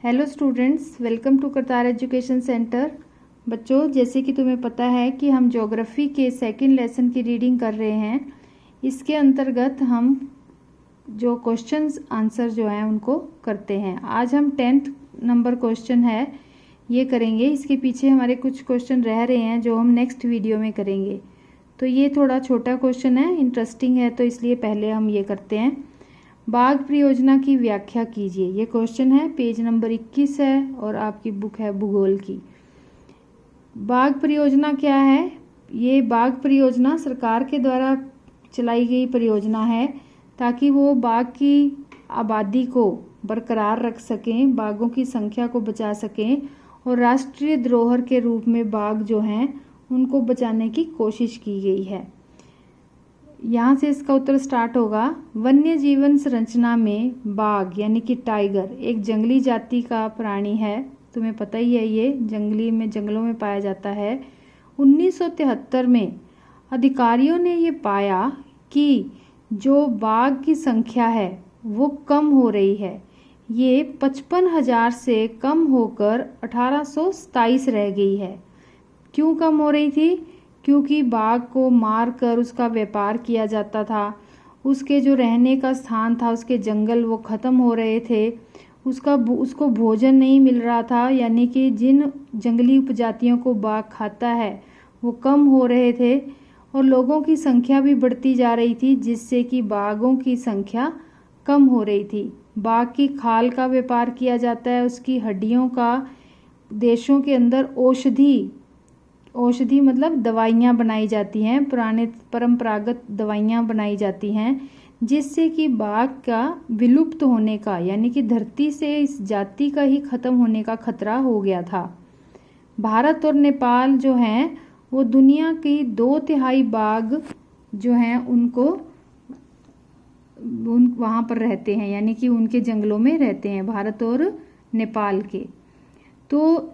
Hello students, welcome to Kartar education centre. बच्चों, जैसे कि तुम्हें पता है कि हम ज्योग्राफी के सेकंड लेसन की रीडिंग कर रहे हैं। इसके अंतर्गत हम जो क्वेश्चंस आंसर जो हैं उनको करते हैं। आज हम 10th नंबर क्वेश्चन है ये करेंगे। इसके पीछे हमारे कुछ क्वेश्चन रह रहे हैं जो हम नेक्स्ट वीडियो में करेंगे। तो ये थोड़ा छोटा क्वेश्चन है, इंटरेस्टिंग है, तो इसलिए पहले हम ये करते हैं। बाघ परियोजना की व्याख्या कीजिए। ये क्वेश्चन है, पेज नंबर 21 है और आपकी बुक है भूगोल की। बाघ परियोजना क्या है? ये बाघ परियोजना सरकार के द्वारा चलाई गई परियोजना है ताकि वो बाघ की आबादी को बरकरार रख सकें, बाघों की संख्या को बचा सकें और राष्ट्रीय धरोहर के रूप में बाघ जो हैं उनको बचाने की कोशिश की गई है। यहाँ से इसका उत्तर स्टार्ट होगा। वन्य जीवन संरचना में बाघ यानी कि टाइगर एक जंगली जाति का प्राणी है। तुम्हें पता ही है, ये जंगलों में पाया जाता है। 1973 में अधिकारियों ने ये पाया कि जो बाघ की संख्या है वो कम हो रही है। ये 55,000 से कम होकर 1827 रह गई है। क्यों कम हो रही थी? क्योंकि बाघ को मार कर उसका व्यापार किया जाता था। उसके जो रहने का स्थान था, उसके जंगल वो ख़त्म हो रहे थे। उसको भोजन नहीं मिल रहा था, यानी कि जिन जंगली उपजातियों को बाघ खाता है वो कम हो रहे थे और लोगों की संख्या भी बढ़ती जा रही थी, जिससे कि बाघों की संख्या कम हो रही थी। बाघ की खाल का व्यापार किया जाता है, उसकी हड्डियों का देशों के अंदर औषधि मतलब दवाइयाँ बनाई जाती हैं, पुराने परंपरागत दवाइयाँ बनाई जाती हैं, जिससे कि बाघ का विलुप्त होने का यानी कि धरती से इस जाति का ही खत्म होने का खतरा हो गया था। भारत और नेपाल जो हैं वो दुनिया की 2/3 बाघ जो हैं वहाँ पर रहते हैं, यानी कि उनके जंगलों में रहते हैं, भारत और नेपाल के। तो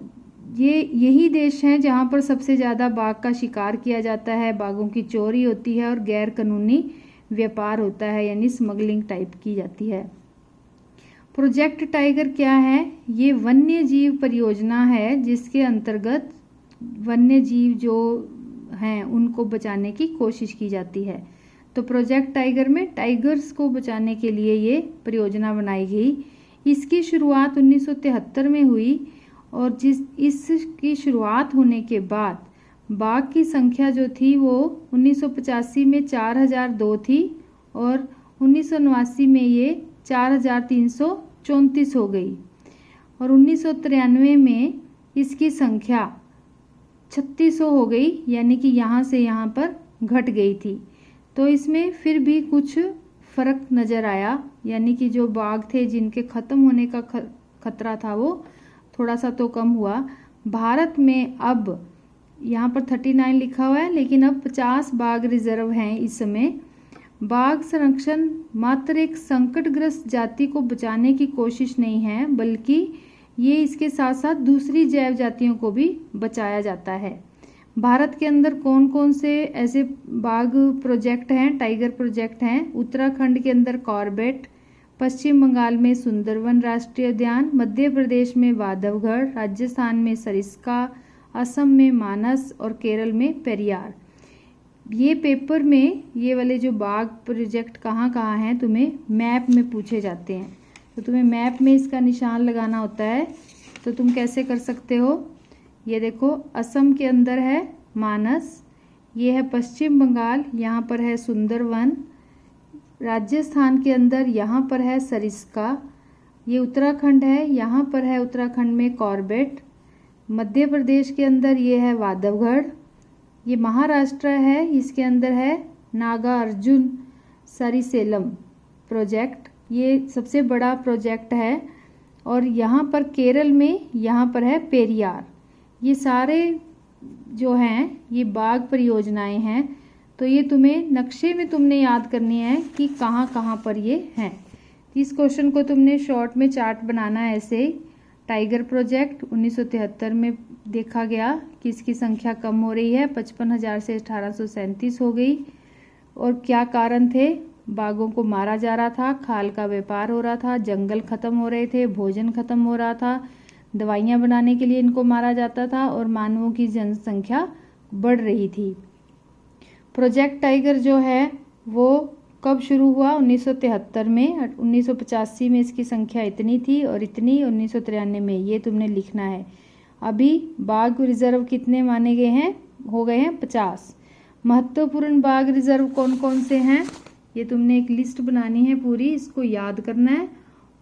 यही देश हैं जहाँ पर सबसे ज़्यादा बाघ का शिकार किया जाता है, बाघों की चोरी होती है और गैर कानूनी व्यापार होता है, यानी स्मगलिंग टाइप की जाती है। प्रोजेक्ट टाइगर क्या है? ये वन्य जीव परियोजना है जिसके अंतर्गत वन्य जीव जो हैं उनको बचाने की कोशिश की जाती है। तो प्रोजेक्ट टाइगर में टाइगर्स को बचाने के लिए ये परियोजना बनाई गई। इसकी शुरुआत 1973 में हुई और इसकी शुरुआत होने के बाद बाघ की संख्या जो थी वो 1985 में 4002 थी और 1989 में ये 4334 हो गई और 1993 में इसकी संख्या 3600 हो गई, यानी कि यहाँ से यहाँ पर घट गई थी। तो इसमें फिर भी कुछ फर्क नज़र आया, यानी कि जो बाघ थे जिनके ख़त्म होने का खतरा था वो थोड़ा सा तो कम हुआ। भारत में अब यहाँ पर 39 लिखा हुआ है, लेकिन अब 50 बाघ रिजर्व हैं इस समय। बाघ संरक्षण मात्र एक संकटग्रस्त जाति को बचाने की कोशिश नहीं है, बल्कि ये इसके साथ साथ दूसरी जैव जातियों को भी बचाया जाता है। भारत के अंदर कौन कौन से ऐसे बाघ प्रोजेक्ट हैं, टाइगर प्रोजेक्ट हैं? उत्तराखंड के अंदर कॉर्बेट, पश्चिम बंगाल में सुंदरवन राष्ट्रीय उद्यान, मध्य प्रदेश में बांधवगढ़, राजस्थान में सरिस्का, असम में मानस और केरल में पेरियार। ये पेपर में ये वाले जो बाघ प्रोजेक्ट कहाँ कहाँ हैं तुम्हें मैप में पूछे जाते हैं, तो तुम्हें मैप में इसका निशान लगाना होता है। तो तुम कैसे कर सकते हो? ये देखो, असम के अंदर है मानस, ये है पश्चिम बंगाल, यहाँ पर है सुंदरवन, राजस्थान के अंदर यहाँ पर है सरिस्का, ये उत्तराखंड है, यहाँ पर है उत्तराखंड में कॉर्बेट, मध्य प्रदेश के अंदर ये है बांधवगढ़, ये महाराष्ट्र है, इसके अंदर है नागार्जुन सरिसेलम प्रोजेक्ट, ये सबसे बड़ा प्रोजेक्ट है। और यहाँ पर केरल में यहाँ पर है पेरियार। ये सारे जो हैं ये बाघ परियोजनाएं हैं। तो ये तुम्हें नक्शे में तुमने याद करनी है कि कहाँ कहाँ पर ये हैं। इस क्वेश्चन को तुमने शॉर्ट में चार्ट बनाना है ऐसे। टाइगर प्रोजेक्ट 1973 में देखा गया कि इसकी संख्या कम हो रही है, 55,000 से 1837 हो गई। और क्या कारण थे? बाघों को मारा जा रहा था, खाल का व्यापार हो रहा था, जंगल खत्म हो रहे थे, भोजन खत्म हो रहा था, दवाइयाँ बनाने के लिए इनको मारा जाता था और मानवों की जनसंख्या बढ़ रही थी। प्रोजेक्ट टाइगर जो है वो कब शुरू हुआ? 1973 में। 1985 में इसकी संख्या इतनी थी और इतनी 1993 में, ये तुमने लिखना है। अभी बाघ रिजर्व कितने माने गए हैं? हो गए हैं 50। महत्वपूर्ण बाघ रिजर्व कौन कौन से हैं? ये तुमने एक लिस्ट बनानी है पूरी, इसको याद करना है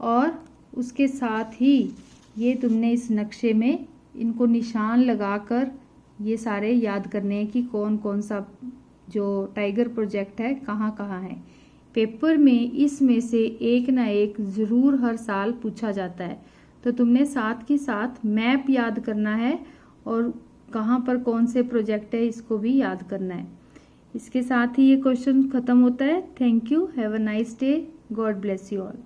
और उसके साथ ही ये तुमने इस नक्शे में इनको निशान लगाकर ये सारे याद करने हैं कि कौन कौन सा जो टाइगर प्रोजेक्ट है कहाँ कहाँ है। पेपर में इसमें से एक ना एक ज़रूर हर साल पूछा जाता है, तो तुमने साथ के साथ मैप याद करना है और कहाँ पर कौन से प्रोजेक्ट है इसको भी याद करना है। इसके साथ ही ये क्वेश्चन ख़त्म होता है। Thank you, have a nice day, God bless you all.